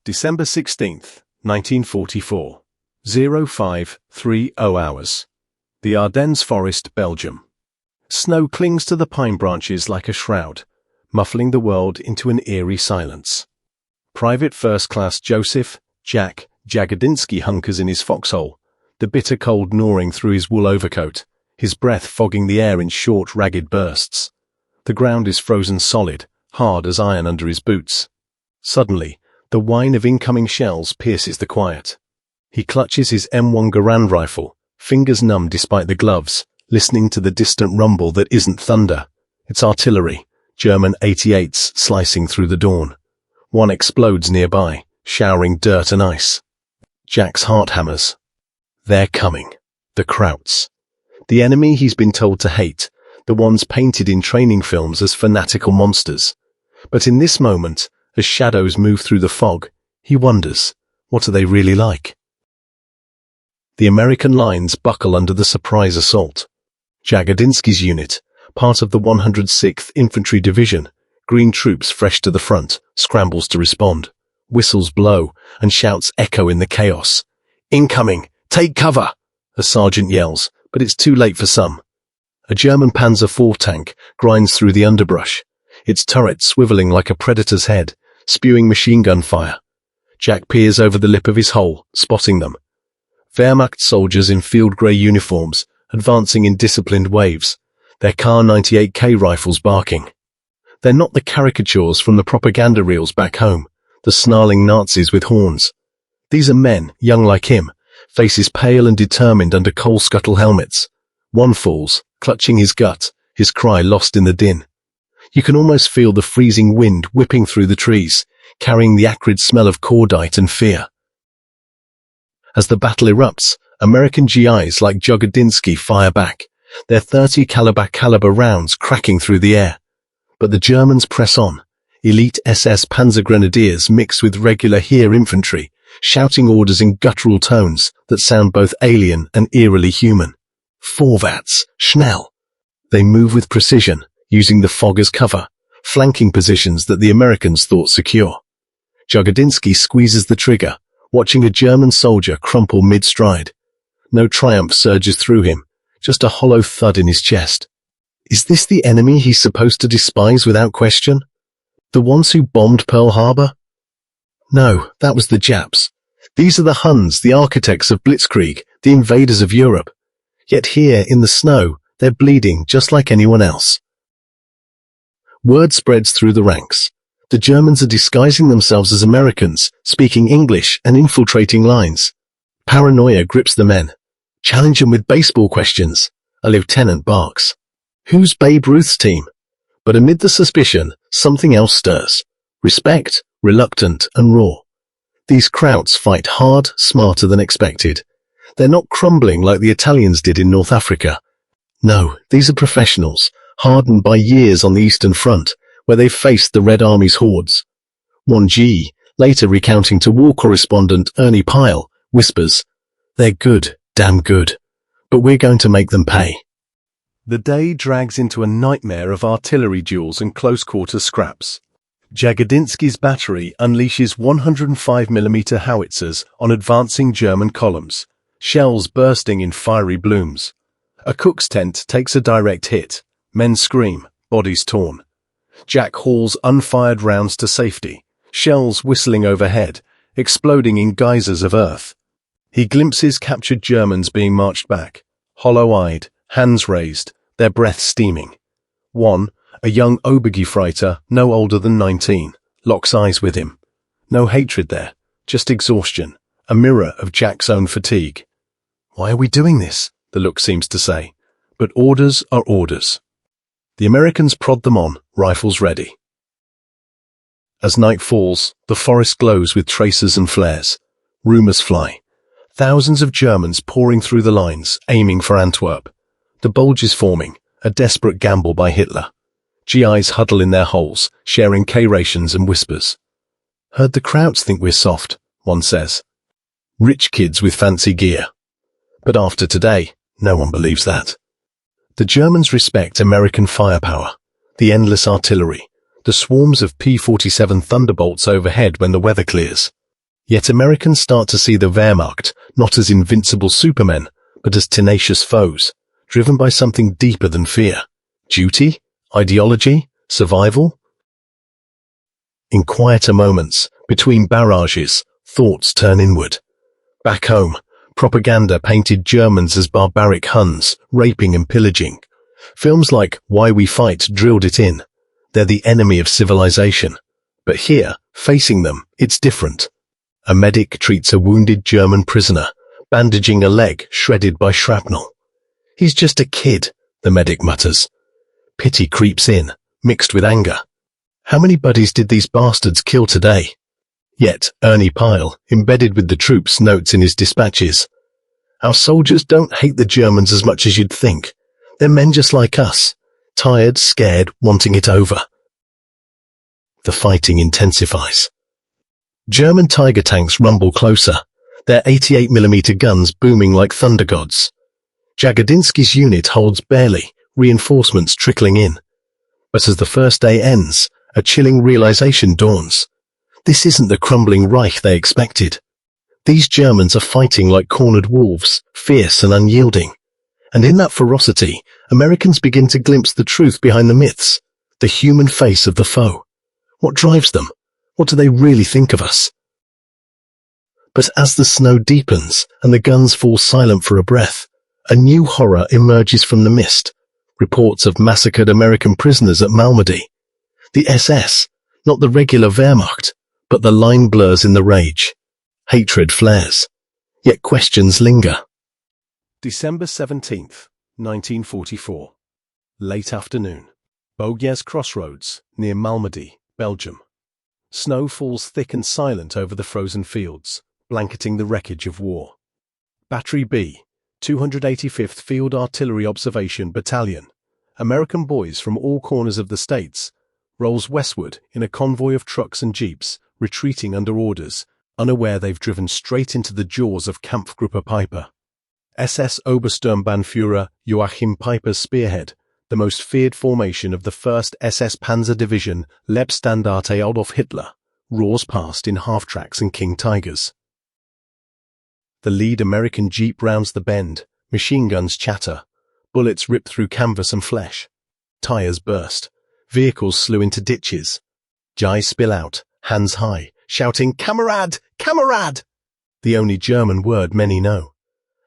December 16th, 1944. 0530 hours. The Ardennes Forest, Belgium. Snow clings to the pine branches like a shroud, muffling the world into an eerie silence. Private First Class Joseph Jack Jagodinski hunkers in his foxhole, the bitter cold gnawing through his wool overcoat, his breath fogging the air in short, ragged bursts. The ground is frozen solid, hard as iron under his boots. Suddenly, the whine of incoming shells pierces the quiet. He clutches his M1 Garand rifle, fingers numb despite the gloves, listening to the distant rumble that isn't thunder. It's artillery, German 88s slicing through the dawn. One explodes nearby, showering dirt and ice. Jack's heart hammers. They're coming. The Krauts. The enemy he's been told to hate, the ones painted in training films as fanatical monsters. But in this moment, as shadows move through the fog, he wonders, what are they really like? The American lines buckle under the surprise assault. Jagodinski's unit, part of the 106th Infantry Division, green troops fresh to the front, scrambles to respond. Whistles blow and shouts echo in the chaos. Incoming! Take cover! A sergeant yells, but it's too late for some. A German Panzer IV tank grinds through the underbrush, its turret swiveling like a predator's head, spewing machine gun fire. Jack peers over the lip of his hole, spotting them. Wehrmacht soldiers in field grey uniforms, advancing in disciplined waves, their Kar-98K rifles barking. They're not the caricatures from the propaganda reels back home, the snarling Nazis with horns. These are men, young like him, faces pale and determined under coal scuttle helmets. One falls, clutching his gut, his cry lost in the din. You can almost feel the freezing wind whipping through the trees, carrying the acrid smell of cordite and fear. As the battle erupts, American GIs like Jagodinski fire back, their 30 caliber rounds cracking through the air. But the Germans press on, elite SS Panzer Grenadiers mixed with regular Heer infantry, shouting orders in guttural tones that sound both alien and eerily human. Vorwärts, schnell. They move with precision, using the fog as cover, flanking positions that the Americans thought secure. Jagodinski squeezes the trigger, watching a German soldier crumple mid-stride. No triumph surges through him, just a hollow thud in his chest. Is this the enemy he's supposed to despise without question? The ones who bombed Pearl Harbor? No, that was the Japs. These are the Huns, the architects of Blitzkrieg, the invaders of Europe. Yet here, in the snow, they're bleeding just like anyone else. Word spreads through the ranks. The Germans are disguising themselves as Americans, speaking English and infiltrating lines. Paranoia grips the men. Challenge them with baseball questions. A lieutenant barks. Who's Babe Ruth's team? But amid the suspicion, something else stirs. Respect, reluctant and raw. These Krauts fight hard, smarter than expected. They're not crumbling like the Italians did in North Africa. No, these are professionals, hardened by years on the Eastern Front, where they've faced the Red Army's hordes. One G, later recounting to war correspondent Ernie Pyle, whispers, "They're good, damn good. But we're going to make them pay." The day drags into a nightmare of artillery duels and close-quarter scraps. Jagodinski's battery unleashes 105mm howitzers on advancing German columns, shells bursting in fiery blooms. A cook's tent takes a direct hit. Men scream, bodies torn. Jack hauls unfired rounds to safety, shells whistling overhead, exploding in geysers of earth. He glimpses captured Germans being marched back, hollow-eyed, hands raised, their breath steaming. One, a young Obergefreiter, no older than 19, locks eyes with him. No hatred there, just exhaustion, a mirror of Jack's own fatigue. "Why are we doing this?" the look seems to say. But orders are orders. The Americans prod them on, rifles ready. As night falls, the forest glows with tracers and flares. Rumors fly. Thousands of Germans pouring through the lines, aiming for Antwerp. The bulge is forming, a desperate gamble by Hitler. GIs huddle in their holes, sharing K-rations and whispers. "Heard the Krauts think we're soft," one says. Rich kids with fancy gear. But after today, no one believes that. The Germans respect American firepower, the endless artillery, the swarms of P-47 Thunderbolts overhead when the weather clears. Yet Americans start to see the Wehrmacht not as invincible supermen, but as tenacious foes, driven by something deeper than fear. Duty? Ideology? Survival? In quieter moments, between barrages, thoughts turn inward. Back home, propaganda painted Germans as barbaric Huns, raping and pillaging. Films like Why We Fight drilled it in. They're the enemy of civilization. But here, facing them, it's different. A medic treats a wounded German prisoner, bandaging a leg shredded by shrapnel. He's just a kid, the medic mutters. Pity creeps in, mixed with anger. How many buddies did these bastards kill today? Yet, Ernie Pyle, embedded with the troops, notes in his dispatches, "Our soldiers don't hate the Germans as much as you'd think. They're men just like us, tired, scared, wanting it over." The fighting intensifies. German Tiger tanks rumble closer, their 88mm guns booming like thunder gods. Jagodinski's unit holds barely, reinforcements trickling in. But as the first day ends, a chilling realization dawns. This isn't the crumbling Reich they expected. These Germans are fighting like cornered wolves, fierce and unyielding. And in that ferocity, Americans begin to glimpse the truth behind the myths, the human face of the foe. What drives them? What do they really think of us? But as the snow deepens and the guns fall silent for a breath, a new horror emerges from the mist. Reports of massacred American prisoners at Malmedy. The SS, not the regular Wehrmacht, but the line blurs in the rage. Hatred flares. Yet questions linger. December 17th, 1944. Late afternoon. Beaugnies Crossroads, near Malmedy, Belgium. Snow falls thick and silent over the frozen fields, blanketing the wreckage of war. Battery B, 285th Field Artillery Observation Battalion, American boys from all corners of the States, rolls westward in a convoy of trucks and jeeps, retreating under orders, unaware they've driven straight into the jaws of Kampfgruppe Peiper. SS Obersturmbannführer Joachim Peiper's spearhead, the most feared formation of the 1st SS Panzer Division Leibstandarte Adolf Hitler, roars past in half-tracks and King Tigers. The lead American jeep rounds the bend, machine guns chatter, bullets rip through canvas and flesh. Tires burst, vehicles slew into ditches. Guys spill out, hands high, shouting, "Kamerad! Kamerad!" the only German word many know.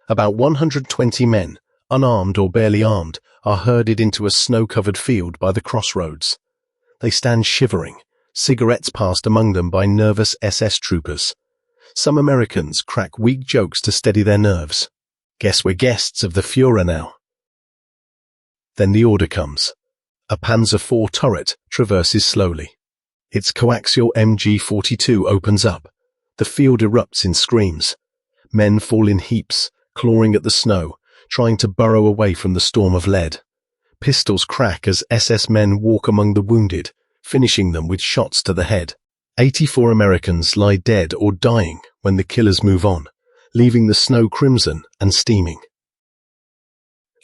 About 120 men, unarmed or barely armed, are herded into a snow-covered field by the crossroads. They stand shivering, cigarettes passed among them by nervous SS troopers. Some Americans crack weak jokes to steady their nerves. Guess we're guests of the Führer now. Then the order comes. A Panzer IV turret traverses slowly. Its coaxial MG-42 opens up. The field erupts in screams. Men fall in heaps, clawing at the snow, trying to burrow away from the storm of lead. Pistols crack as SS men walk among the wounded, finishing them with shots to the head. 84 Americans lie dead or dying when the killers move on, leaving the snow crimson and steaming.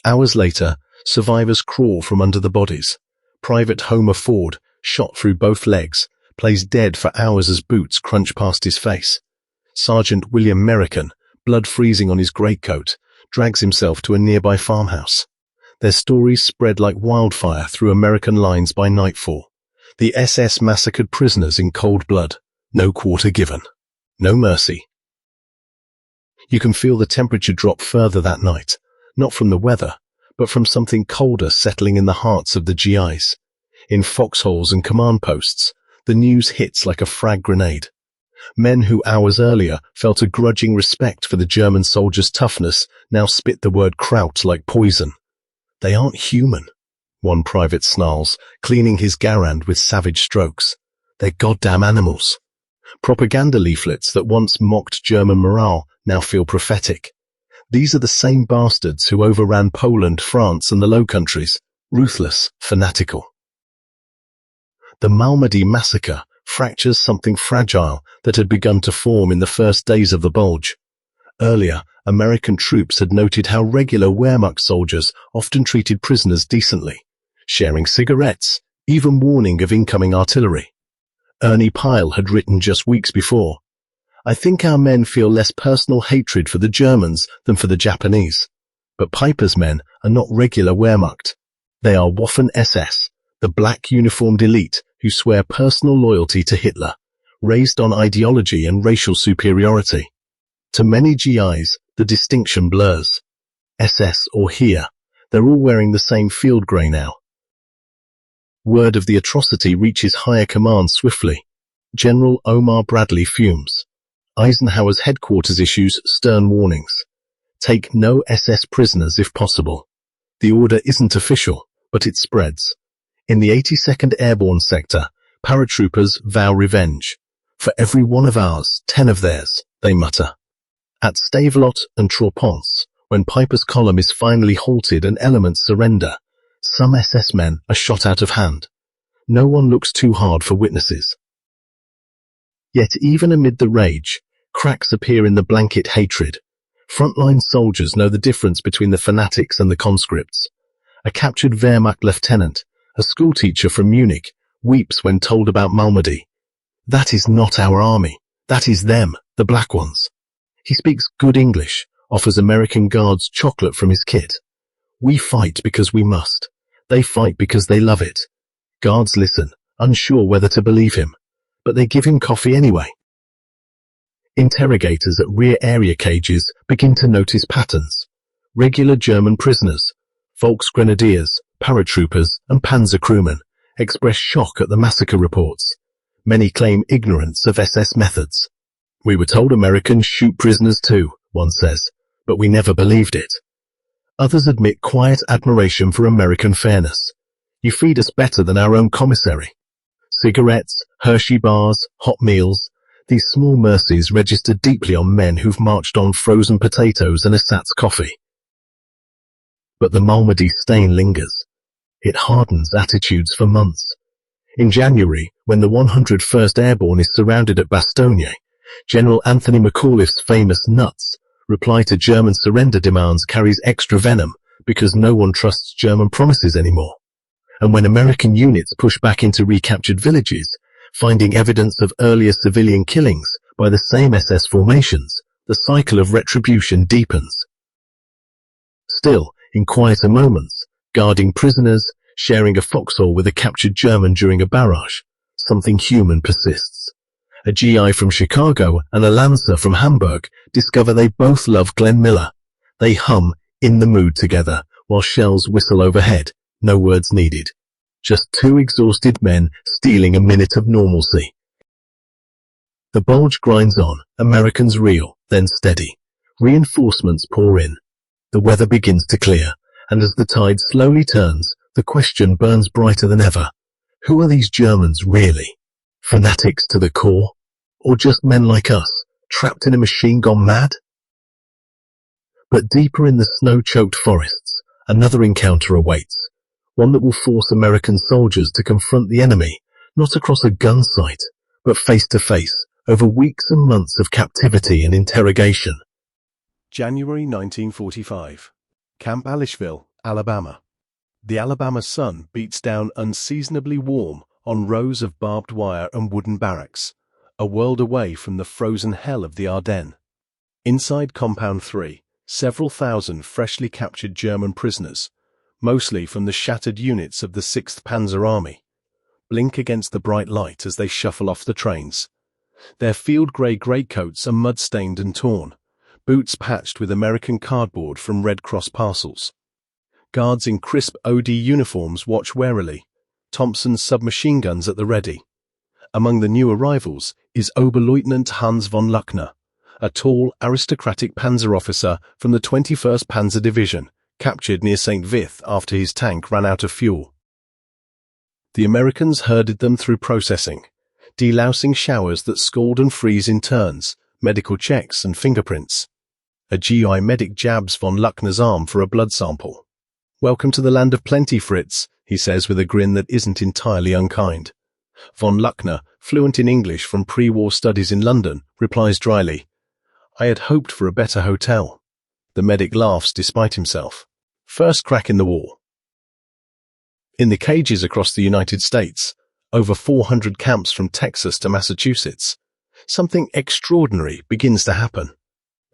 Hours later, survivors crawl from under the bodies. Private Homer Ford, shot through both legs, plays dead for hours as boots crunch past his face. Sergeant William Merrican, blood freezing on his greatcoat, drags himself to a nearby farmhouse. Their stories spread like wildfire through American lines by nightfall. The SS massacred prisoners in cold blood. No quarter given. No mercy. You can feel the temperature drop further that night, not from the weather, but from something colder settling in the hearts of the GIs. In foxholes and command posts, the news hits like a frag grenade. Men who hours earlier felt a grudging respect for the German soldiers' toughness now spit the word Kraut like poison. They aren't human, one private snarls, cleaning his Garand with savage strokes. They're goddamn animals. Propaganda leaflets that once mocked German morale now feel prophetic. These are the same bastards who overran Poland, France, and the Low Countries, ruthless, fanatical. The Malmedy massacre fractures something fragile that had begun to form in the first days of the Bulge. Earlier, American troops had noted how regular Wehrmacht soldiers often treated prisoners decently, sharing cigarettes, even warning of incoming artillery. Ernie Pyle had written just weeks before, I think our men feel less personal hatred for the Germans than for the Japanese. But Piper's men are not regular Wehrmacht. They are Waffen-SS, the black uniformed elite who swear personal loyalty to Hitler, raised on ideology and racial superiority. To many GIs, the distinction blurs. SS or Heer, they're all wearing the same field grey now. Word of the atrocity reaches higher command swiftly. General Omar Bradley fumes. Eisenhower's headquarters issues stern warnings. Take no SS prisoners if possible. The order isn't official, but it spreads. In the 82nd Airborne Sector, paratroopers vow revenge. For every one of ours, 10 of theirs, they mutter. At Stavelot and Troppens, when Piper's column is finally halted and elements surrender, some SS men are shot out of hand. No one looks too hard for witnesses. Yet even amid the rage, cracks appear in the blanket hatred. Frontline soldiers know the difference between the fanatics and the conscripts. A captured Wehrmacht lieutenant, a schoolteacher from Munich, weeps when told about Malmedy. That is not our army. That is them, the black ones. He speaks good English, offers American guards chocolate from his kit. We fight because we must. They fight because they love it. Guards listen, unsure whether to believe him, but they give him coffee anyway. Interrogators at rear area cages begin to notice patterns. Regular German prisoners, Volksgrenadiers, paratroopers, and panzer crewmen express shock at the massacre reports. Many claim ignorance of SS methods. We were told Americans shoot prisoners too, one says, but we never believed it. Others admit quiet admiration for American fairness. You feed us better than our own commissary. Cigarettes, Hershey bars, hot meals, these small mercies register deeply on men who've marched on frozen potatoes and Esat's coffee. But the Malmedy stain lingers. It hardens attitudes for months. In January, when the 101st Airborne is surrounded at Bastogne, General Anthony McAuliffe's famous nuts reply to German surrender demands carries extra venom because no one trusts German promises anymore. And when American units push back into recaptured villages, finding evidence of earlier civilian killings by the same SS formations, the cycle of retribution deepens. Still, in quieter moments, guarding prisoners, sharing a foxhole with a captured German during a barrage, something human persists. A GI from Chicago and a Lancer from Hamburg discover they both love Glenn Miller. They hum In the Mood together while shells whistle overhead, no words needed. Just two exhausted men stealing a minute of normalcy. The bulge grinds on, Americans reel, then steady. Reinforcements pour in. The weather begins to clear, and as the tide slowly turns, the question burns brighter than ever. Who are these Germans really? Fanatics to the core? Or just men like us, trapped in a machine gone mad? But deeper in the snow-choked forests, another encounter awaits. One that will force American soldiers to confront the enemy, not across a gun sight, but face to face, over weeks and months of captivity and interrogation. January 1945. Camp Alishville, Alabama. The Alabama sun beats down unseasonably warm on rows of barbed wire and wooden barracks, a world away from the frozen hell of the Ardennes. Inside Compound 3, several thousand freshly captured German prisoners, mostly from the shattered units of the 6th Panzer Army, blink against the bright light as they shuffle off the trains. Their field grey greatcoats are mud-stained and torn, boots patched with American cardboard from Red Cross parcels. Guards in crisp OD uniforms watch warily, Thompson's submachine guns at the ready. Among the new arrivals is Oberleutnant Hans von Luckner, a tall, aristocratic panzer officer from the 21st Panzer Division, captured near St. Vith after his tank ran out of fuel. The Americans herded them through processing, delousing showers that scald and freeze in turns, medical checks and fingerprints. A GI medic jabs von Luckner's arm for a blood sample. "Welcome to the land of plenty, Fritz," he says with a grin that isn't entirely unkind. Von Luckner, fluent in English from pre-war studies in London, replies dryly, "I had hoped for a better hotel." The medic laughs despite himself. First crack in the war. In the cages across the United States, over 400 camps from Texas to Massachusetts, something extraordinary begins to happen.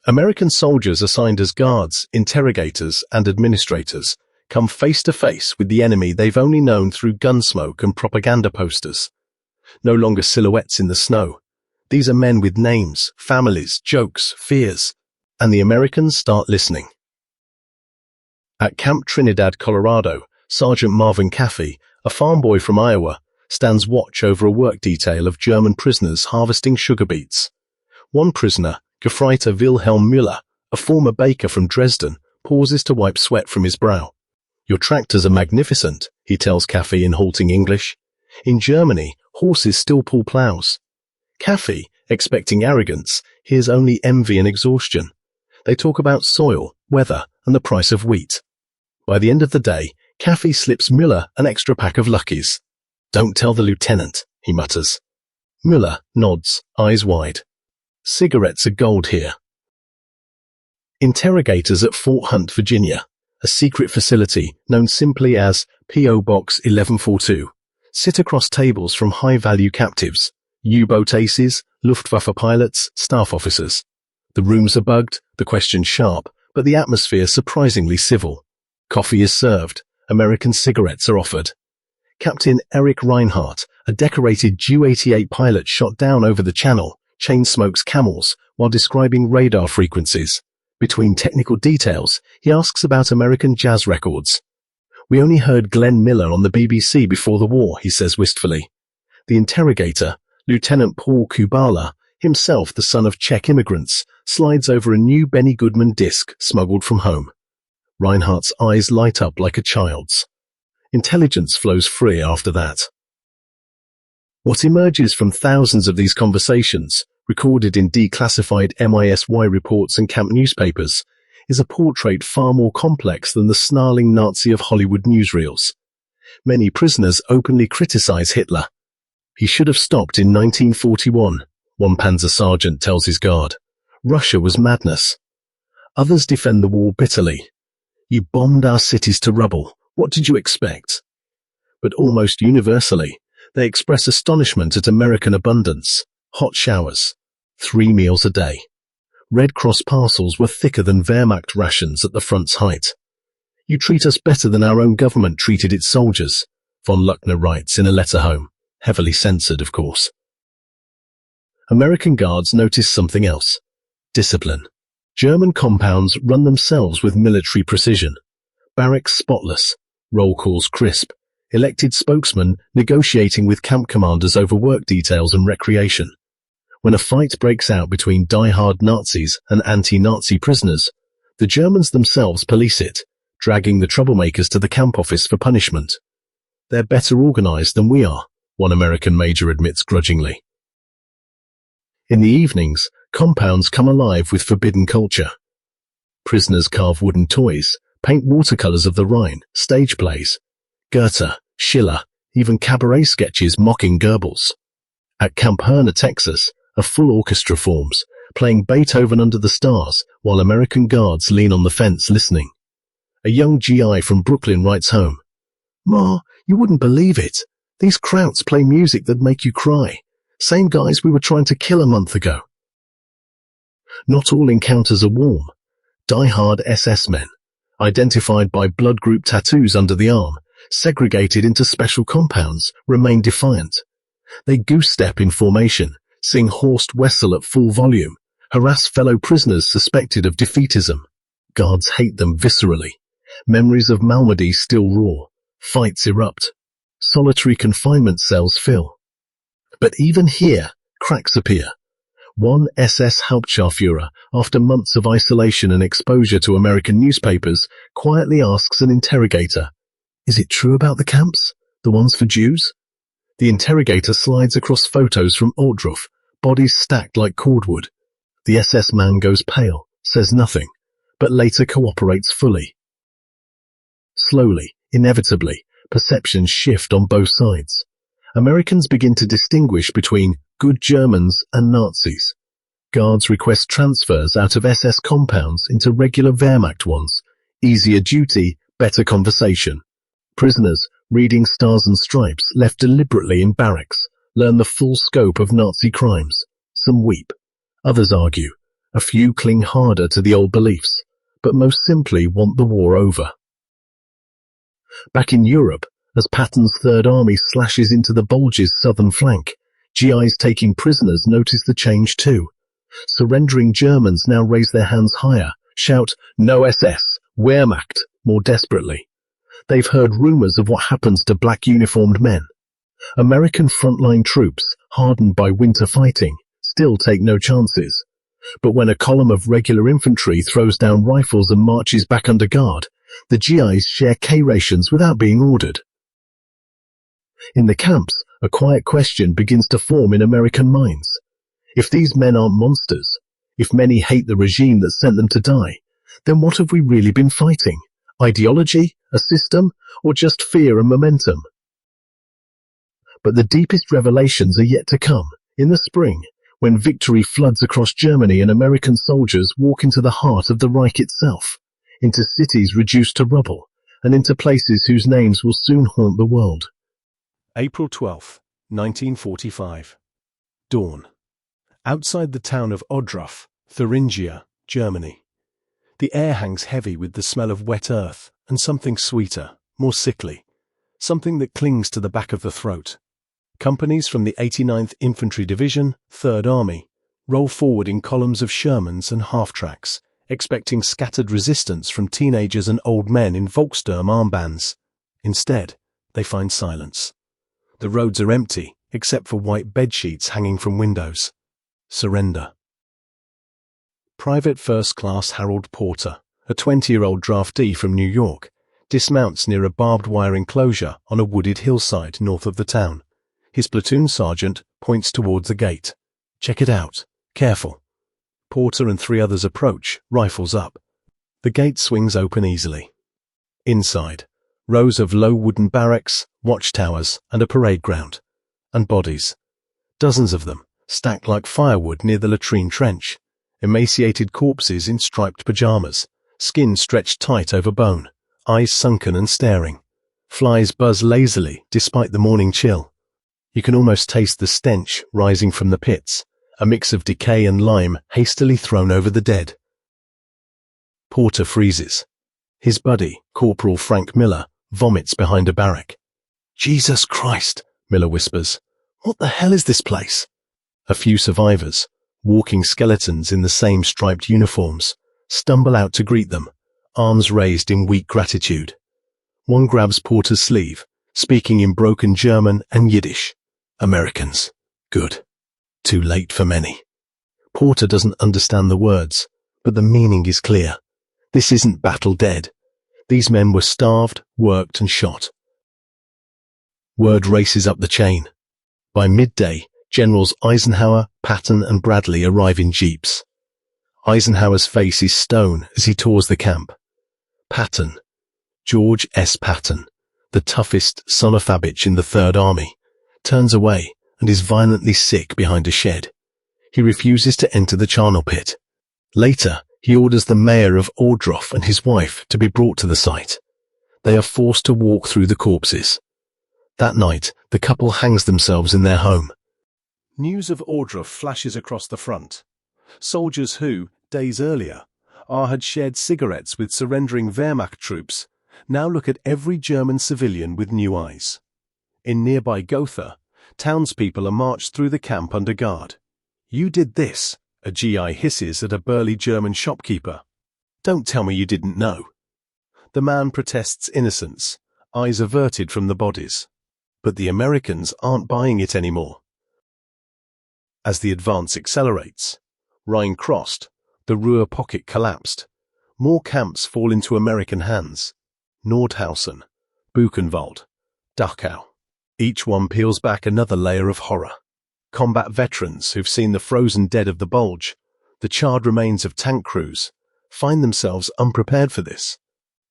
American soldiers assigned as guards, interrogators, and administrators come face to face with the enemy they've only known through gunsmoke and propaganda posters. No longer silhouettes in the snow. These are men with names, families, jokes, fears. And the Americans start listening. At Camp Trinidad, Colorado, Sergeant Marvin Caffey, a farm boy from Iowa, stands watch over a work detail of German prisoners harvesting sugar beets. One prisoner, Gefreiter Wilhelm Müller, a former baker from Dresden, pauses to wipe sweat from his brow. "Your tractors are magnificent," he tells Caffey in halting English. In Germany, horses still pull plows. Caffey, expecting arrogance, hears only envy and exhaustion. They talk about soil, weather, and the price of wheat. By the end of the day, Caffey slips Müller an extra pack of Luckies. "Don't tell the lieutenant," he mutters. Müller nods, eyes wide. Cigarettes are gold here. Interrogators at Fort Hunt, Virginia, a secret facility known simply as P.O. Box 1142, sit across tables from high-value captives, U-boat aces, Luftwaffe pilots, staff officers. The rooms are bugged, the questions sharp, but the atmosphere surprisingly civil. Coffee is served, American cigarettes are offered. Captain Erich Reinhardt, a decorated Ju-88 pilot shot down over the channel, chain smokes camels while describing radar frequencies. Between technical details, he asks about American jazz records. "We only heard Glenn Miller on the BBC before the war," he says wistfully. The interrogator, Lieutenant Paul Kubala, himself the son of Czech immigrants, slides over a new Benny Goodman disc smuggled from home. Reinhardt's eyes light up like a child's. Intelligence flows free after that. What emerges from thousands of these conversations, recorded in declassified MISY reports and camp newspapers, is a portrait far more complex than the snarling Nazi of Hollywood newsreels. Many prisoners openly criticize Hitler. "He should have stopped in 1941, one Panzer sergeant tells his guard. "Russia was madness." Others defend the war bitterly. "You bombed our cities to rubble. What did you expect?" But almost universally, they express astonishment at American abundance. Hot showers. 3 meals a day. Red Cross parcels were thicker than Wehrmacht rations at the front's height. "You treat us better than our own government treated its soldiers," von Luckner writes in a letter home, heavily censored, of course. American guards notice something else. Discipline. German compounds run themselves with military precision. Barracks spotless. Roll calls crisp. Elected spokesmen negotiating with camp commanders over work details and recreation. When a fight breaks out between die-hard Nazis and anti-Nazi prisoners, the Germans themselves police it, dragging the troublemakers to the camp office for punishment. "They're better organized than we are," one American major admits grudgingly. In the evenings, compounds come alive with forbidden culture. Prisoners carve wooden toys, paint watercolors of the Rhine, stage plays. Goethe, Schiller, even cabaret sketches mocking Goebbels. At Camp Herner, Texas, a full orchestra forms, playing Beethoven under the stars while American guards lean on the fence listening. A young GI from Brooklyn writes home, "Ma, you wouldn't believe it. These Krauts play music that'd make you cry. Same guys we were trying to kill a month ago." Not all encounters are warm. Die-hard SS men, identified by blood group tattoos under the arm, segregated into special compounds, remain defiant. They goose-step in formation, sing Horst Wessel at full volume, harass fellow prisoners suspected of defeatism. Guards hate them viscerally. Memories of Malmedy still roar. Fights erupt. Solitary confinement cells fill. But even here, cracks appear. One SS Hauptscharführer, after months of isolation and exposure to American newspapers, quietly asks an interrogator, "Is it true about the camps? The ones for Jews?" The interrogator slides across photos from Ohrdruf, bodies stacked like cordwood. The SS man goes pale, says nothing, but later cooperates fully. Slowly, inevitably, perceptions shift on both sides. Americans begin to distinguish between good Germans and Nazis. Guards request transfers out of SS compounds into regular Wehrmacht ones. Easier duty, better conversation. Prisoners, reading Stars and Stripes, left deliberately in barracks, learn the full scope of Nazi crimes. Some weep. Others argue. A few cling harder to the old beliefs, but most simply want the war over. Back in Europe, as Patton's Third Army slashes into the Bulge's southern flank, GIs taking prisoners notice the change too. Surrendering Germans now raise their hands higher, shout, "No SS, Wehrmacht," more desperately. They've heard rumors of what happens to black uniformed men. American frontline troops, hardened by winter fighting, still take no chances. But when a column of regular infantry throws down rifles and marches back under guard, the GIs share K-rations without being ordered. In the camps, a quiet question begins to form in American minds. If these men aren't monsters, if many hate the regime that sent them to die, then what have we really been fighting? Ideology, a system, or just fear and momentum? But the deepest revelations are yet to come, in the spring, when victory floods across Germany and American soldiers walk into the heart of the Reich itself, into cities reduced to rubble, and into places whose names will soon haunt the world. April 12, 1945. Dawn. Outside the town of Ohrdruf, Thuringia, Germany. The air hangs heavy with the smell of wet earth and something sweeter, more sickly, something that clings to the back of the throat. Companies from the 89th Infantry Division, 3rd Army, roll forward in columns of Shermans and half-tracks, expecting scattered resistance from teenagers and old men in Volkssturm armbands. Instead, they find silence. The roads are empty, except for white bedsheets hanging from windows. Surrender. Private First Class Harold Porter, a 20-year-old draftee from New York, dismounts near a barbed wire enclosure on a wooded hillside north of the town. His platoon sergeant points towards the gate. "Check it out. Careful." Porter and 3 others approach, rifles up. The gate swings open easily. Inside, rows of low wooden barracks, watchtowers, and a parade ground. And bodies. Dozens of them, stacked like firewood near the latrine trench. Emaciated corpses in striped pajamas, skin stretched tight over bone, eyes sunken and staring. Flies buzz lazily despite the morning chill. You can almost taste the stench rising from the pits, a mix of decay and lime hastily thrown over the dead. Porter freezes. His buddy, Corporal Frank Miller, vomits behind a barrack. "Jesus Christ," Miller whispers. "What the hell is this place?" A few survivors, walking skeletons in the same striped uniforms, stumble out to greet them, arms raised in weak gratitude. One grabs Porter's sleeve, speaking in broken German and Yiddish. "Americans. Good. Too late for many." Porter doesn't understand the words, but the meaning is clear. This isn't battle dead. These men were starved, worked, and shot. Word races up the chain. By midday, Generals Eisenhower, Patton, and Bradley arrive in jeeps. Eisenhower's face is stone as he tours the camp. Patton, George S. Patton, the toughest son of Fabich in the Third Army, turns away and is violently sick behind a shed. He refuses to enter the charnel pit. Later, he orders the mayor of Ohrdruf and his wife to be brought to the site. They are forced to walk through the corpses. That night, the couple hangs themselves in their home. News of Ohrdruf flashes across the front. Soldiers who, days earlier, had shared cigarettes with surrendering Wehrmacht troops now look at every German civilian with new eyes. In nearby Gotha, townspeople are marched through the camp under guard. "You did this," a GI hisses at a burly German shopkeeper. "Don't tell me you didn't know." The man protests innocence, eyes averted from the bodies. But the Americans aren't buying it anymore. As the advance accelerates, Rhine crossed, the Ruhr pocket collapsed. More camps fall into American hands. Nordhausen, Buchenwald, Dachau. Each one peels back another layer of horror. Combat veterans who've seen the frozen dead of the Bulge, the charred remains of tank crews, find themselves unprepared for this.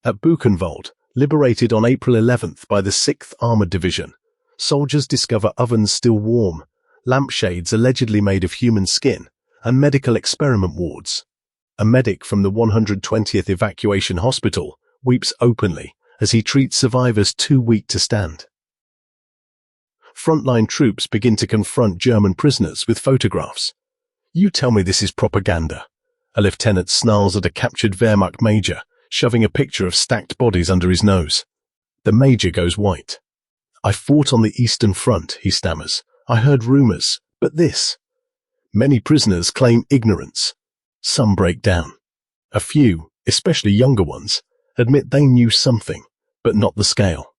At Buchenwald, liberated on April 11th by the 6th Armored Division, soldiers discover ovens still warm, lampshades allegedly made of human skin, and medical experiment wards. A medic from the 120th Evacuation Hospital weeps openly as he treats survivors too weak to stand. Frontline troops begin to confront German prisoners with photographs. You tell me this is propaganda. A lieutenant snarls at a captured Wehrmacht major, shoving a picture of stacked bodies under his nose. The major goes white. I fought on the Eastern Front, he stammers. I heard rumors, but this. Many prisoners claim ignorance. Some break down. A few, especially younger ones, admit they knew something, but not the scale.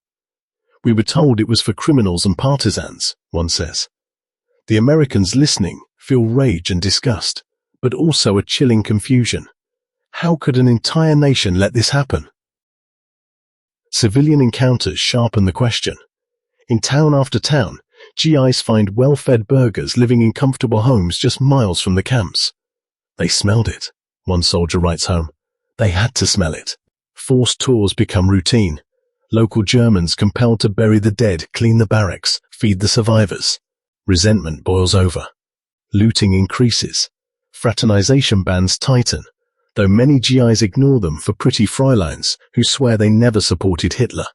We were told it was for criminals and partisans, one says. The Americans listening feel rage and disgust, but also a chilling confusion. How could an entire nation let this happen? Civilian encounters sharpen the question. In town after town, GIs find well-fed burghers living in comfortable homes just miles from the camps. They smelled it, one soldier writes home. They had to smell it. Forced tours become routine. Local Germans compelled to bury the dead, clean the barracks, feed the survivors. Resentment boils over. Looting increases. Fraternization bans tighten, though many GIs ignore them for pretty Fräuleins who swear they never supported Hitler.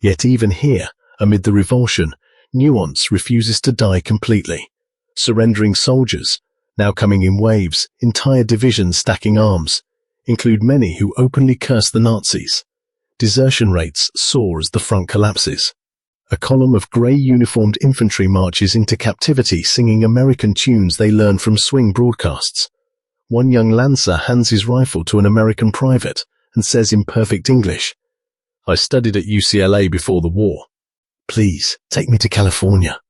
Yet even here, amid the revulsion, nuance refuses to die completely. Surrendering soldiers, now coming in waves, entire divisions stacking arms, include many who openly curse the Nazis. Desertion rates soar as the front collapses. A column of grey-uniformed infantry marches into captivity singing American tunes they learned from swing broadcasts. One young lancer hands his rifle to an American private and says in perfect English, "I studied at UCLA before the war. Please, take me to California."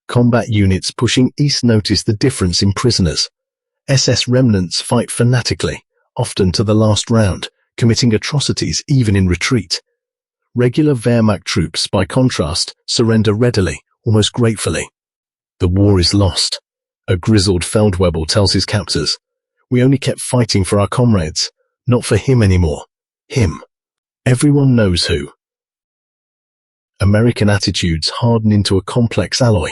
Combat units pushing east notice the difference in prisoners. SS remnants fight fanatically, often to the last round, committing atrocities even in retreat. Regular Wehrmacht troops, by contrast, surrender readily, almost gratefully. The war is lost. A grizzled Feldwebel tells his captors, "We only kept fighting for our comrades, not for him anymore. Him. Everyone knows who." American attitudes harden into a complex alloy.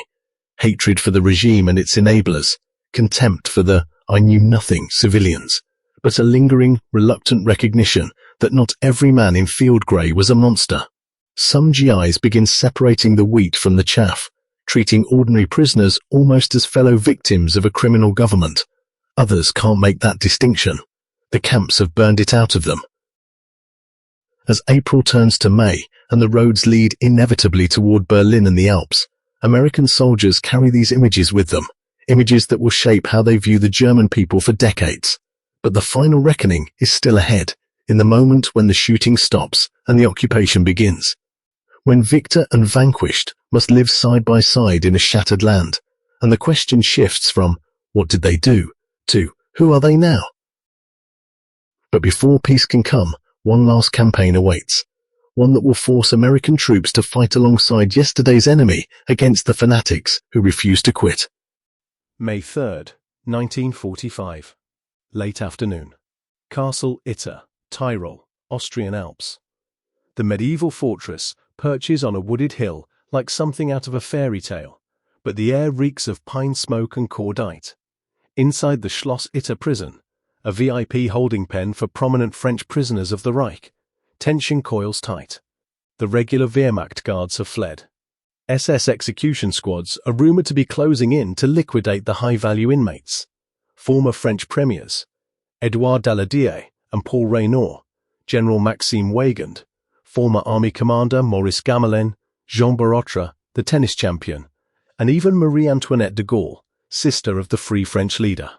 Hatred for the regime and its enablers, contempt for the "I knew nothing" civilians, but a lingering, reluctant recognition that not every man in field grey was a monster. Some GIs begin separating the wheat from the chaff, treating ordinary prisoners almost as fellow victims of a criminal government. Others can't make that distinction. The camps have burned it out of them. As April turns to May and the roads lead inevitably toward Berlin and the Alps, American soldiers carry these images with them, images that will shape how they view the German people for decades. But the final reckoning is still ahead, in the moment when the shooting stops and the occupation begins. When victor and vanquished must live side by side in a shattered land, and the question shifts from "what did they do?" to "who are they now?" But before peace can come, one last campaign awaits, one that will force American troops to fight alongside yesterday's enemy against the fanatics who refuse to quit. May 3rd, 1945. Late afternoon. Castle Itter, Tyrol, Austrian Alps. The medieval fortress perches on a wooded hill like something out of a fairy tale, but the air reeks of pine smoke and cordite. Inside the Schloss Itter prison, a VIP holding pen for prominent French prisoners of the Reich, tension coils tight. The regular Wehrmacht guards have fled. SS execution squads are rumoured to be closing in to liquidate the high-value inmates. Former French premiers, Édouard Daladier and Paul Reynaud, General Maxime Weygand, former army commander Maurice Gamelin, Jean Barotre, the tennis champion, and even Marie-Antoinette de Gaulle, sister of the Free French leader.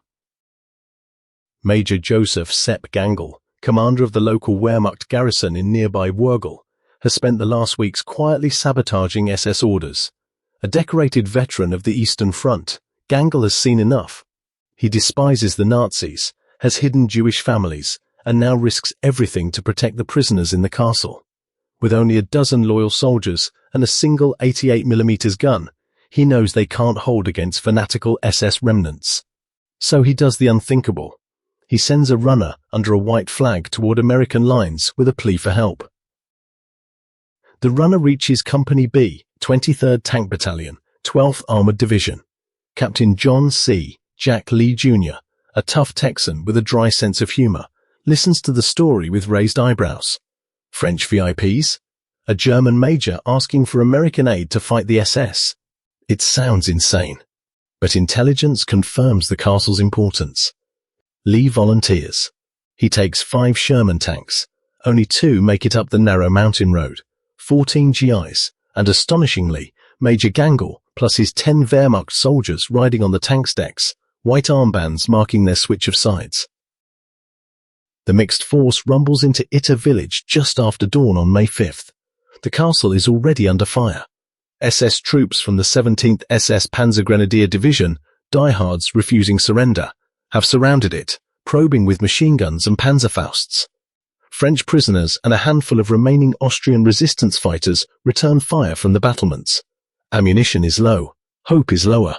Major Joseph Sepp Gangl, commander of the local Wehrmacht garrison in nearby Wörgl, has spent the last weeks quietly sabotaging SS orders. A decorated veteran of the Eastern Front, Gangl has seen enough. He despises the Nazis, has hidden Jewish families, and now risks everything to protect the prisoners in the castle. With only a dozen loyal soldiers and a single 88mm gun, he knows they can't hold against fanatical SS remnants. So he does the unthinkable. He sends a runner under a white flag toward American lines with a plea for help. The runner reaches Company B, 23rd Tank Battalion, 12th Armored Division. Captain John C. Jack Lee Jr., a tough Texan with a dry sense of humor, listens to the story with raised eyebrows. French VIPs? A German major asking for American aid to fight the SS? It sounds insane. But intelligence confirms the castle's importance. Lee volunteers. He takes 5 Sherman tanks. Only 2 make it up the narrow mountain road, 14 GIs, and astonishingly, Major Gangel plus his 10 Wehrmacht soldiers riding on the tank's decks, white armbands marking their switch of sides. The mixed force rumbles into Itter village just after dawn on May 5th. The castle is already under fire. SS troops from the 17th SS Panzergrenadier Division, diehards refusing surrender, have surrounded it, probing with machine guns and Panzerfausts. French prisoners and a handful of remaining Austrian resistance fighters return fire from the battlements. Ammunition is low. Hope is lower.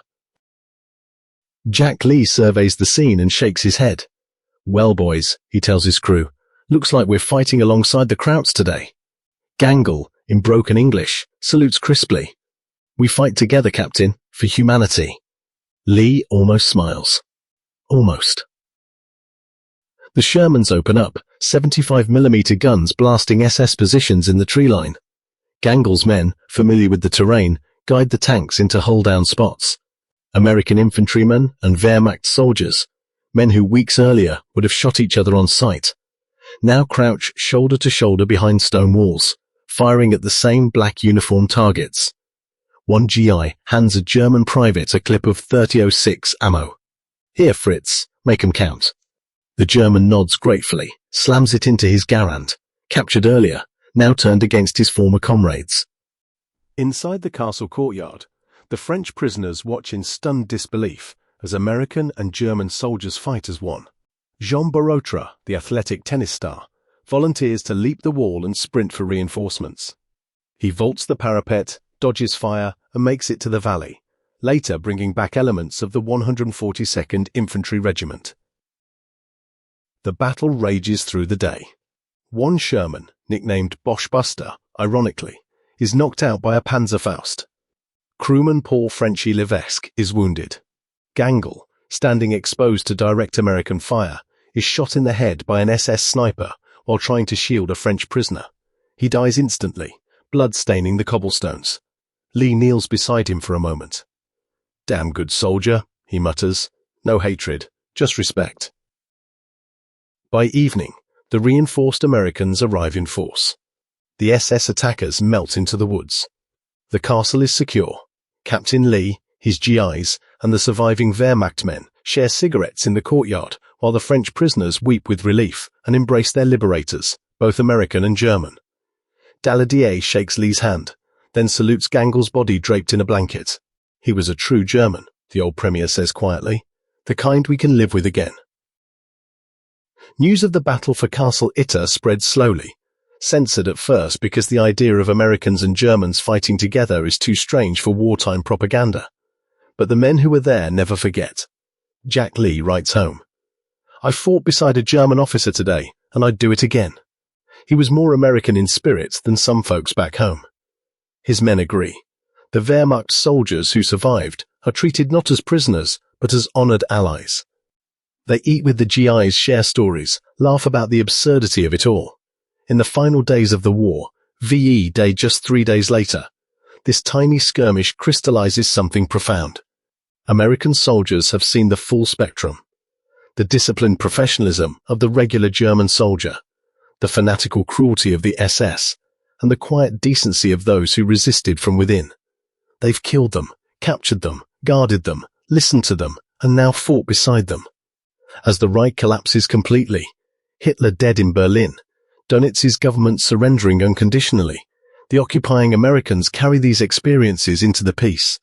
Jack Lee surveys the scene and shakes his head. "Well, boys," he tells his crew, "looks like we're fighting alongside the Krauts today." Gangel, in broken English, salutes crisply. "We fight together, Captain, for humanity." Lee almost smiles. Almost. The Shermans open up, 75mm guns blasting SS positions in the tree line. Gangel's men, familiar with the terrain, guide the tanks into hull-down spots. American infantrymen and Wehrmacht soldiers, men who weeks earlier would have shot each other on sight, now crouch shoulder to shoulder behind stone walls, firing at the same black uniform targets. One GI hands a German private a clip of .30-06 ammo. "Here, Fritz, make 'em count." The German nods gratefully, slams it into his Garand, captured earlier, now turned against his former comrades. Inside the castle courtyard, the French prisoners watch in stunned disbelief as American and German soldiers fight as one. Jean Barotra, the athletic tennis star, volunteers to leap the wall and sprint for reinforcements. He vaults the parapet, dodges fire, and makes it to the valley, later bringing back elements of the 142nd Infantry Regiment. The battle rages through the day. One Sherman, nicknamed Boschbuster, ironically, is knocked out by a Panzerfaust. Crewman Paul Frenchy Levesque is wounded. Gangel, standing exposed to direct American fire, is shot in the head by an SS sniper while trying to shield a French prisoner. He dies instantly, blood staining the cobblestones. Lee kneels beside him for a moment. "Damn good soldier," he mutters. "No hatred, just respect." By evening, the reinforced Americans arrive in force. The SS attackers melt into the woods. The castle is secure. Captain Lee, his GIs, and the surviving Wehrmacht men share cigarettes in the courtyard while the French prisoners weep with relief and embrace their liberators, both American and German. Daladier shakes Lee's hand, then salutes Gangel's body draped in a blanket. "He was a true German," the old Premier says quietly, "the kind we can live with again." News of the battle for Castle Itter spreads slowly, censored at first because the idea of Americans and Germans fighting together is too strange for wartime propaganda. But the men who were there never forget. Jack Lee writes home, "I fought beside a German officer today, and I'd do it again." He was more American in spirit than some folks back home. His men agree. The Wehrmacht soldiers who survived are treated not as prisoners, but as honored allies. They eat with the GIs, share stories, laugh about the absurdity of it all. In the final days of the war, VE Day just 3 days later, this tiny skirmish crystallizes something profound. American soldiers have seen the full spectrum. The disciplined professionalism of the regular German soldier, the fanatical cruelty of the SS, and the quiet decency of those who resisted from within. They've killed them, captured them, guarded them, listened to them, and now fought beside them. As the Reich collapses completely, Hitler dead in Berlin, Donitz's government surrendering unconditionally, the occupying Americans carry these experiences into the peace.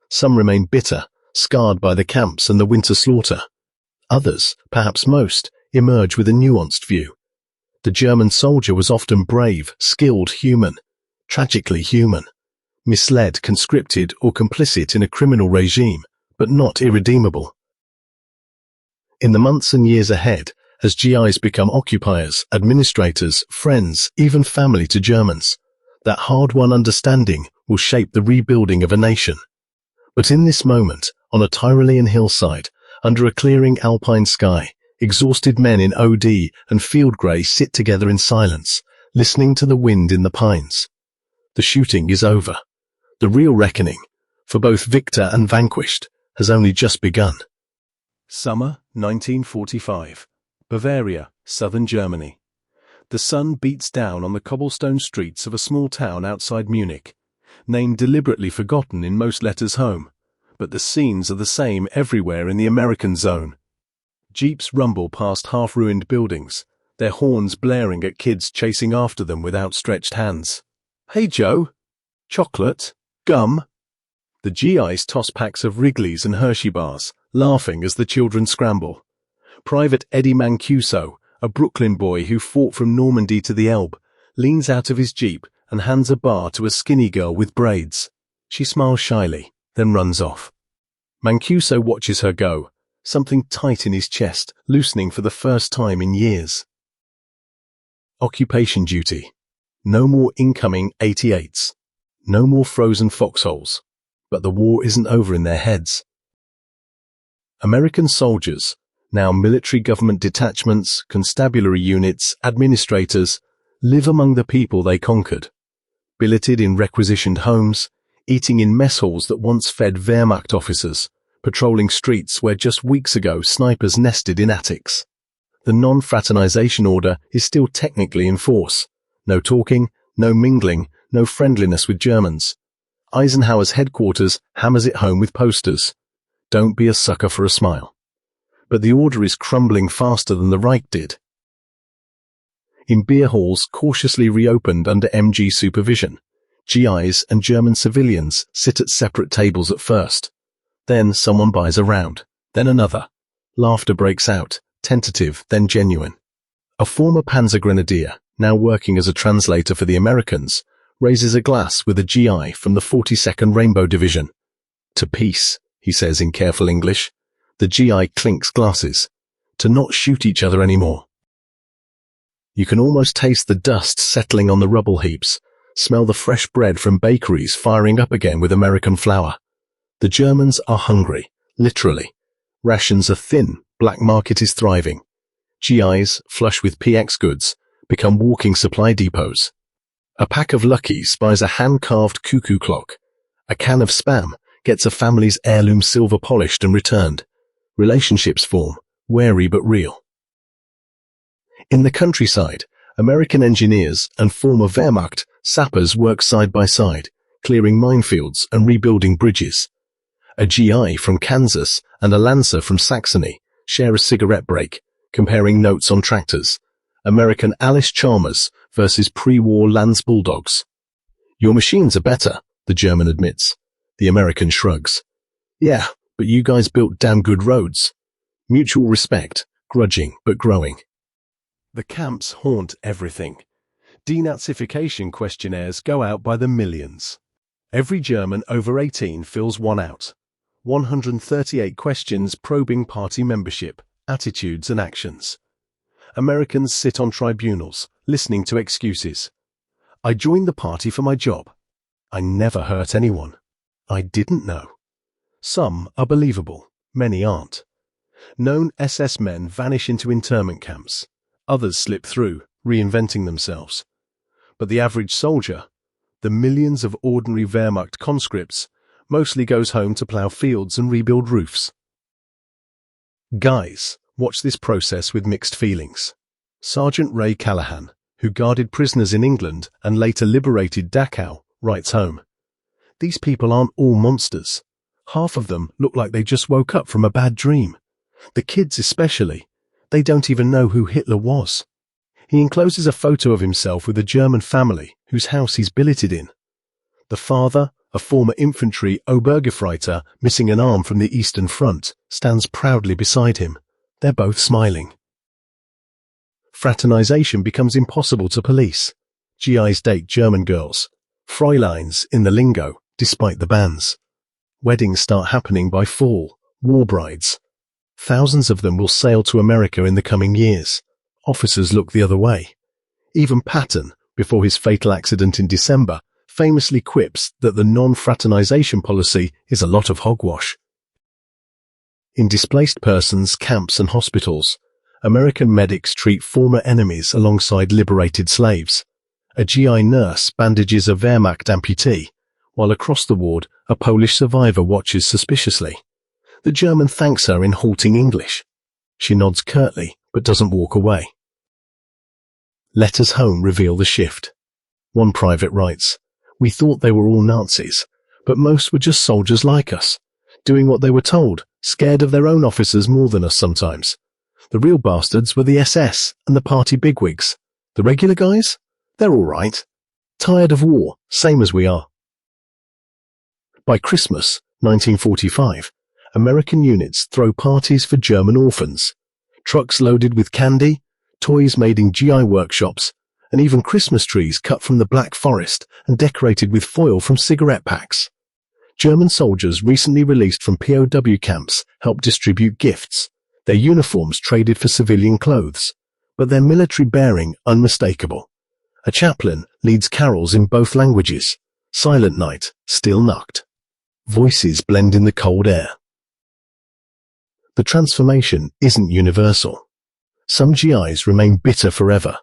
Some remain bitter, scarred by the camps and the winter slaughter. Others, perhaps most, emerge with a nuanced view. The German soldier was often brave, skilled, human, tragically human, misled, conscripted, or complicit in a criminal regime, but not irredeemable. In the months and years ahead, as GIs become occupiers, administrators, friends, even family to Germans, that hard-won understanding will shape the rebuilding of a nation. But in this moment, on a Tyrolean hillside, under a clearing alpine sky, exhausted men in OD and field grey sit together in silence, listening to the wind in the pines. The shooting is over. The real reckoning, for both victor and vanquished, has only just begun. Summer 1945. Bavaria, southern Germany. The sun beats down on the cobblestone streets of a small town outside Munich, name deliberately forgotten in most letters home, but the scenes are the same everywhere in the American zone. Jeeps rumble past half-ruined buildings, their horns blaring at kids chasing after them with outstretched hands. "Hey Joe, chocolate? Gum?" The GIs toss packs of Wrigley's and Hershey bars, laughing as the children scramble. Private Eddie Mancuso, a Brooklyn boy who fought from Normandy to the Elbe, leans out of his Jeep and hands a bar to a skinny girl with braids. She smiles shyly, then runs off. Mancuso watches her go, something tight in his chest, loosening for the first time in years. Occupation duty. No more incoming 88s. No more frozen foxholes. But the war isn't over in their heads. American soldiers, now military government detachments, constabulary units, administrators, live among the people they conquered. Billeted in requisitioned homes, eating in mess halls that once fed Wehrmacht officers, patrolling streets where just weeks ago snipers nested in attics. The non-fraternization order is still technically in force. No talking, no mingling, no friendliness with Germans. Eisenhower's headquarters hammers it home with posters. Don't be a sucker for a smile. But the order is crumbling faster than the Reich did. In beer halls cautiously reopened under MG supervision, GIs and German civilians sit at separate tables at first. Then someone buys a round, then another. Laughter breaks out, tentative, then genuine. A former Panzer Grenadier, now working as a translator for the Americans, raises a glass with a GI from the 42nd Rainbow Division. "To peace," he says in careful English. The GI clinks glasses. "To not shoot each other anymore." You can almost taste the dust settling on the rubble heaps, smell the fresh bread from bakeries firing up again with American flour. The Germans are hungry, literally. Rations are thin, black market is thriving. GIs, flush with PX goods, become walking supply depots. A pack of Luckies buys a hand-carved cuckoo clock. A can of Spam gets a family's heirloom silver polished and returned. Relationships form, wary but real. In the countryside, American engineers and former Wehrmacht sappers work side by side, clearing minefields and rebuilding bridges. A GI from Kansas and a Lancer from Saxony share a cigarette break, comparing notes on tractors. American Alice Chalmers versus pre-war Lance Bulldogs. "Your machines are better," the German admits. The American shrugs. "Yeah, but you guys built damn good roads." Mutual respect, grudging but growing. The camps haunt everything. Denazification questionnaires go out by the millions. Every German over 18 fills one out. 138 questions probing party membership, attitudes and actions. Americans sit on tribunals, listening to excuses. "I joined the party for my job. I never hurt anyone. I didn't know." Some are believable, many aren't. Known SS men vanish into internment camps. Others slip through, reinventing themselves. But the average soldier, the millions of ordinary Wehrmacht conscripts, mostly goes home to plough fields and rebuild roofs. Guys watch this process with mixed feelings. Sergeant Ray Callahan, who guarded prisoners in England and later liberated Dachau, writes home, "These people aren't all monsters. Half of them look like they just woke up from a bad dream. The kids especially. They don't even know who Hitler was." He encloses a photo of himself with a German family whose house he's billeted in. The father, a former infantry Obergefreiter missing an arm from the Eastern Front, stands proudly beside him. They're both smiling. Fraternization becomes impossible to police. GIs date German girls. Fräuleins in the lingo, despite the bans. Weddings start happening by fall, war brides. Thousands of them will sail to America in the coming years. Officers look the other way. Even Patton, before his fatal accident in December, famously quips that the non-fraternization policy is a lot of hogwash. In displaced persons, camps and hospitals, American medics treat former enemies alongside liberated slaves. A GI nurse bandages a Wehrmacht amputee, while across the ward a Polish survivor watches suspiciously. The German thanks her in halting English. She nods curtly, but doesn't walk away. Letters home reveal the shift. One private writes, "We thought they were all Nazis, but most were just soldiers like us, doing what they were told, scared of their own officers more than us sometimes. The real bastards were the SS and the party bigwigs. The regular guys? They're all right. Tired of war, same as we are." By Christmas 1945, American units throw parties for German orphans. Trucks loaded with candy, toys made in GI workshops, and even Christmas trees cut from the Black Forest and decorated with foil from cigarette packs. German soldiers recently released from POW camps helped distribute gifts, their uniforms traded for civilian clothes, but their military bearing unmistakable. A chaplain leads carols in both languages. Silent Night, Still Nacht. Voices blend in the cold air. The transformation isn't universal. Some GIs remain bitter forever,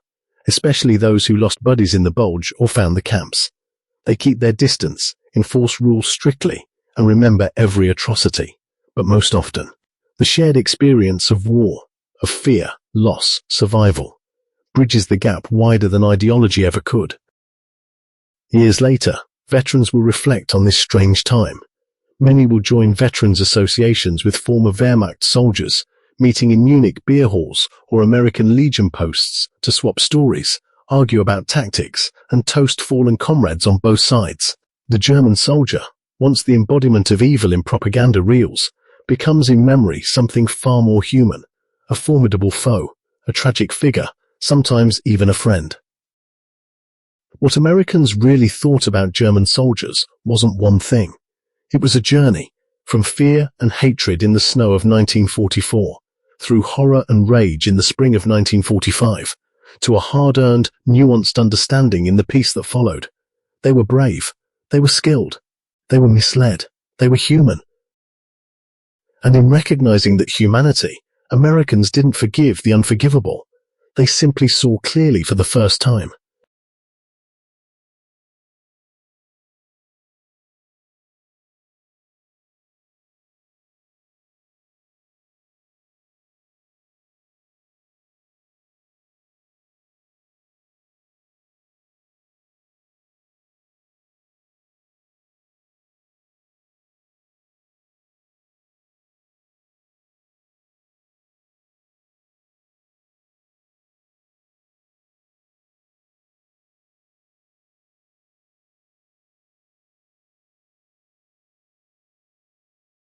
especially those who lost buddies in the Bulge or found the camps. They keep their distance, enforce rules strictly, and remember every atrocity. But most often, the shared experience of war, of fear, loss, survival, bridges the gap wider than ideology ever could. Years later, veterans will reflect on this strange time. Many will join veterans associations with former Wehrmacht soldiers, meeting in Munich beer halls or American Legion posts to swap stories, argue about tactics, and toast fallen comrades on both sides. The German soldier, once the embodiment of evil in propaganda reels, becomes in memory something far more human, a formidable foe, a tragic figure, sometimes even a friend. What Americans really thought about German soldiers wasn't one thing. It was a journey, from fear and hatred in the snow of 1944, through horror and rage in the spring of 1945, to a hard-earned, nuanced understanding in the peace that followed. They were brave. They were skilled. They were misled. They were human. And in recognizing that humanity, Americans didn't forgive the unforgivable. They simply saw clearly for the first time.